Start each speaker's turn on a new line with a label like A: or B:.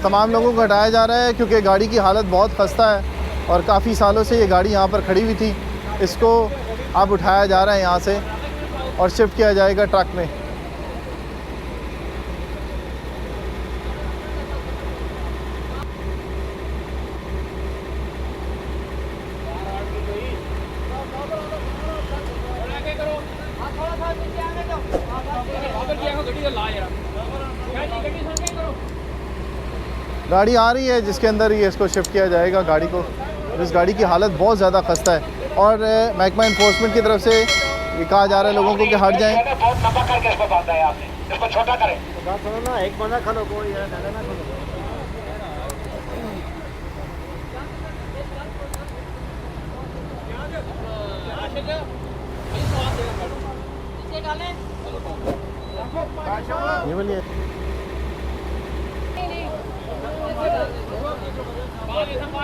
A: तमाम लोगों को हटाया जा रहा है क्योंकि गाड़ी की हालत बहुत खस्ता है और काफ़ी सालों से ये गाड़ी यहाँ पर खड़ी हुई थी। इसको अब उठाया जा रहा है यहाँ से और शिफ्ट किया जाएगा ट्रक में। गाड़ी आ रही है जिसके अंदर ही इसको शिफ्ट किया जाएगा गाड़ी को। और इस गाड़ी की हालत बहुत ज़्यादा खस्ता है और महकमा इन्फोर्समेंट की तरफ से ये कहा जा रहा है लोगों को कि हट जाएं।
B: बहुत लंबा करके इसको बांधा है आपने, इसको छोटा करें।
C: बात सुनो ना, एक बंदा खलो कोई है ना खलो। ये बोलिए
D: संभाल